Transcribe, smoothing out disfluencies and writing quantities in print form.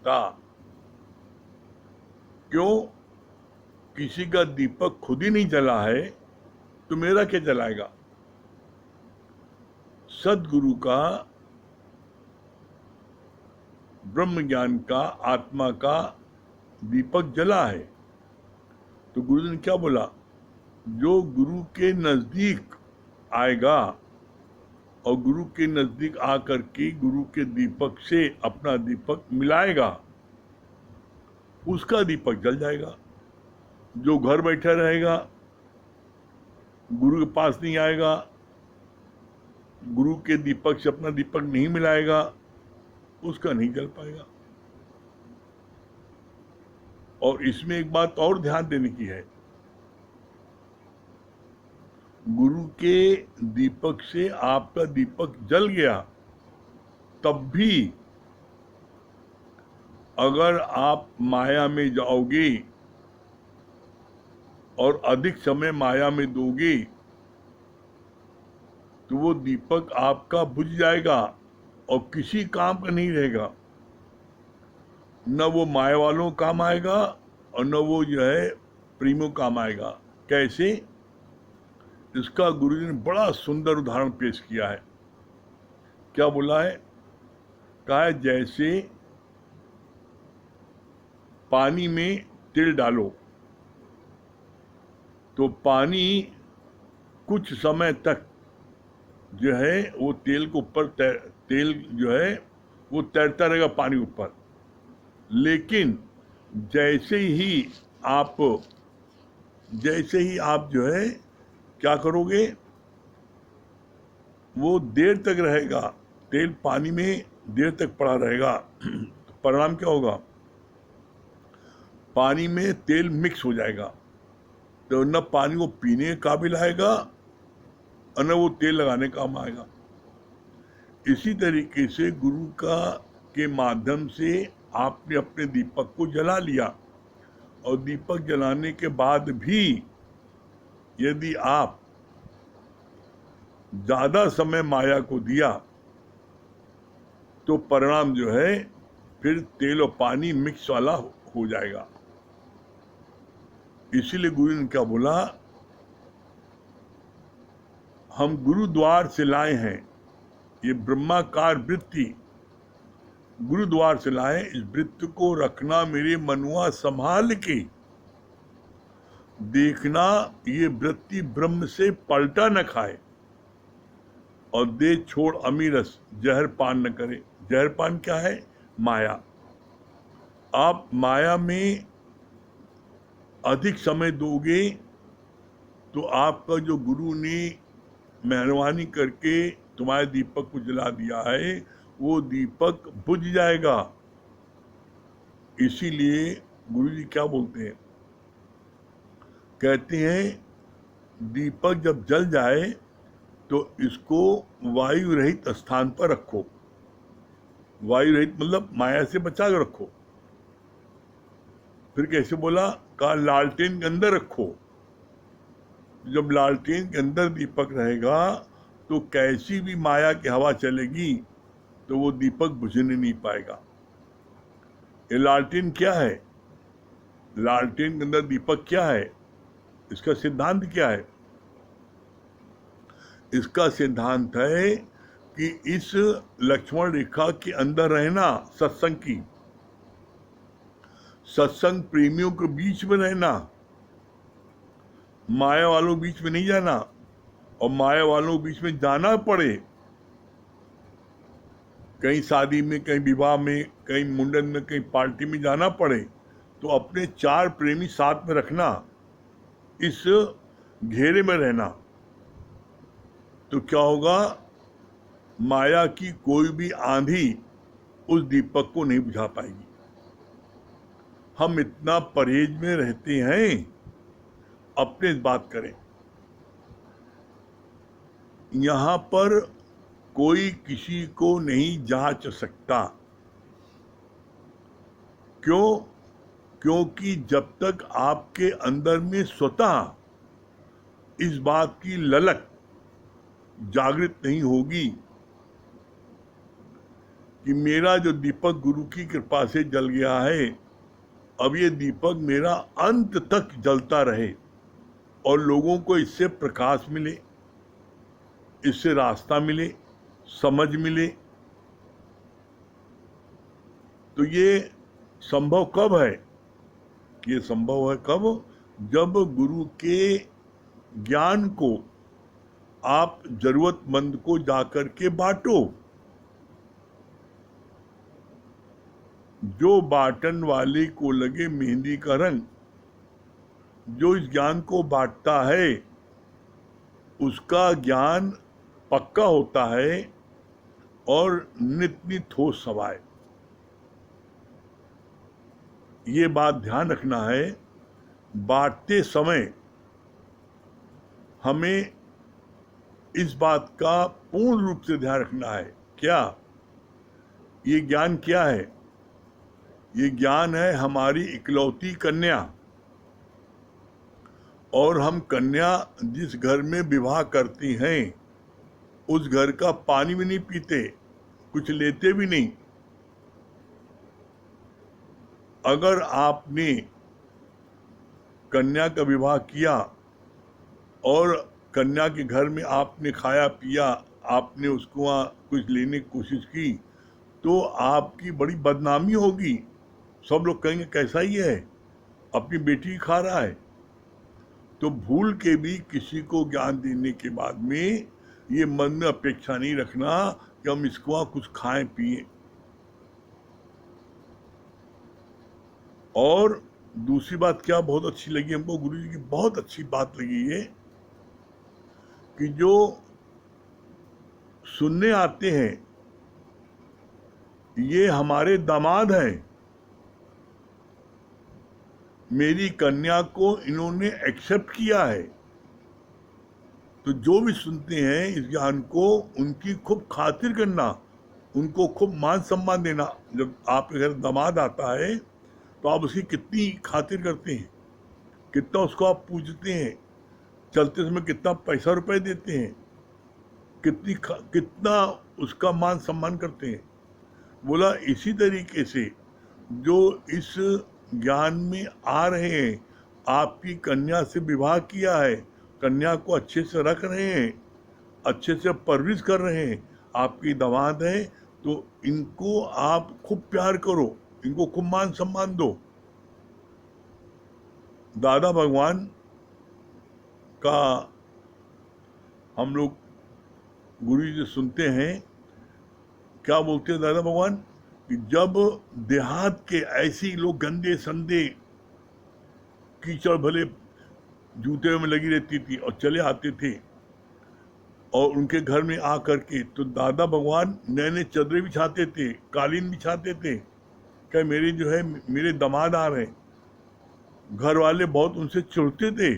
सकता। क्यों? किसी का दीपक खुद ही नहीं जला है तो मेरा क्या जलाएगा? सदगुरु का, ब्रह्म ज्ञान का, आत्मा का दीपक जला है। तो गुरु ने क्या बोला? जो गुरु के नजदीक आएगा और गुरु के नजदीक आकर के गुरु के दीपक से अपना दीपक मिलाएगा, उसका दीपक जल जाएगा। जो घर बैठा रहेगा, गुरु के पास नहीं आएगा, गुरु के दीपक से अपना दीपक नहीं मिलाएगा, उसका नहीं जल पाएगा। और इसमें एक बात और ध्यान देने की है, गुरु के दीपक से आपका दीपक जल गया, तब भी अगर आप माया में जाओगे और अधिक समय माया में दोगे तो वो दीपक आपका बुझ जाएगा और किसी काम का नहीं रहेगा। न वो माया वालों काम आएगा और न वो जो है प्रेमियों काम आएगा। कैसे? इसका गुरुजी ने बड़ा सुंदर उदाहरण पेश किया है। क्या बोला है? कहा है जैसे पानी में तिल डालो तो पानी कुछ समय तक जो है वो तेल के ऊपर तेल जो है वो तैरता रहेगा पानी ऊपर, लेकिन जैसे ही आप जो है क्या करोगे, वो देर तक रहेगा, तेल पानी में देर तक पड़ा रहेगा तो परिणाम क्या होगा? पानी में तेल मिक्स हो जाएगा, तो न पानी को पीने के काबिल आएगा और न वो तेल लगाने काम आएगा। इसी तरीके से गुरु के माध्यम से आपने अपने दीपक को जला लिया, और दीपक जलाने के बाद भी यदि आप ज्यादा समय माया को दिया तो परिणाम जो है फिर तेल और पानी मिक्स वाला हो जाएगा। इसीलिए गुरु ने क्या बोला? हम गुरुद्वार से लाए हैं ये ब्रह्माकार वृत्ति, गुरुद्वार से लाए, इस वृत्ति को रखना मेरे मनुआ संभाल के, देखना ये वृत्ति ब्रह्म से पलटा न खाए और दे छोड़ अमीरस जहर पान न करे। जहर पान क्या है? माया। आप माया में अधिक समय दोगे तो आपका जो गुरु ने मेहरबानी करके तुम्हारे दीपक को जला दिया है वो दीपक बुझ जाएगा। इसीलिए गुरु जी क्या बोलते हैं? कहते हैं दीपक जब जल जाए तो इसको वायु रहित स्थान पर रखो। वायु रहित मतलब माया से बचा कर रखो। फिर कैसे बोला? कहा लालटेन के अंदर रखो। जब लालटेन के अंदर दीपक रहेगा तो कैसी भी माया की हवा चलेगी तो वो दीपक बुझने नहीं पाएगा। ये लालटेन क्या है? लालटेन के अंदर दीपक क्या है? इसका सिद्धांत क्या है? इसका सिद्धांत है कि इस लक्ष्मण रेखा के अंदर रहना, सत्संग की, सत्संग प्रेमियों के बीच में रहना, माया वालों बीच में नहीं जाना। और माया वालों बीच में जाना पड़े, कहीं शादी में, कहीं विवाह में, कहीं मुंडन में, कहीं पार्टी में जाना पड़े तो अपने 4 प्रेमी साथ में रखना, इस घेरे में रहना। तो क्या होगा? माया की कोई भी आंधी उस दीपक को नहीं बुझा पाएगी। हम इतना परहेज में रहते हैं, अपने बात करें। यहां पर कोई किसी को नहीं जांच सकता। क्यों? क्योंकि जब तक आपके अंदर में स्वतः इस बात की ललक जागृत नहीं होगी कि मेरा जो दीपक गुरु की कृपा से जल गया है, अब ये दीपक मेरा अंत तक जलता रहे और लोगों को इससे प्रकाश मिले, इससे रास्ता मिले, समझ मिले। तो ये संभव कब है? ये संभव है कब? जब गुरु के ज्ञान को आप जरूरतमंद को जाकर के बांटो। जो बांटन वाले को लगे मेहंदी का रंग, जो इस ज्ञान को बांटता है उसका ज्ञान पक्का होता है और नित्य ठोस सवाए। ये बात ध्यान रखना है, बांटते समय हमें इस बात का पूर्ण रूप से ध्यान रखना है। क्या ये ज्ञान क्या है? ये ज्ञान है हमारी इकलौती कन्या, और हम कन्या जिस घर में विवाह करती हैं उस घर का पानी भी नहीं पीते, कुछ लेते भी नहीं। अगर आपने कन्या का विवाह किया और कन्या के घर में आपने खाया पिया, आपने उसको वहाँ कुछ लेने की कोशिश की, तो आपकी बड़ी बदनामी होगी। सब लोग कहेंगे कैसा ही है, अपनी बेटी खा रहा है। तो भूल के भी किसी को ज्ञान देने के बाद में ये मन में अपेक्षा नहीं रखना कि हम इसको वहाँ कुछ खाएं पिए। और दूसरी बात क्या बहुत अच्छी लगी हमको, गुरु जी की बहुत अच्छी बात लगी ये कि जो सुनने आते हैं ये हमारे दामाद हैं। मेरी कन्या को इन्होंने एक्सेप्ट किया है। तो जो भी सुनते हैं इस ज्ञान को, उनकी खूब खातिर करना, उनको खूब मान सम्मान देना। जब आपके घर दामाद आता है तो आप उसकी कितनी खातिर करते हैं, कितना उसको आप पूजते हैं, चलते समय कितना पैसा रुपए देते हैं, कितना उसका मान सम्मान करते हैं। बोला इसी तरीके से जो इस ज्ञान में आ रहे हैं, आपकी कन्या से विवाह किया है, कन्या को अच्छे से रख रहे हैं, अच्छे से परवरिश कर रहे हैं, आपकी दामाद है, तो इनको आप खूब प्यार करो, इनको खूब मान सम्मान दो। दादा भगवान का हम लोग गुरु जी से सुनते हैं, क्या बोलते हैं दादा भगवान कि जब देहात के ऐसे लोग गंदे संदे कीचड़ भले जूते में लगी रहती थी और चले आते थे और उनके घर में आ करके, तो दादा भगवान नए नए चादरें बिछाते थे, कालीन बिछाते थे। क्या मेरे जो है मेरे दामाद आ रहे हैं। घर वाले बहुत उनसे चिढ़ते थे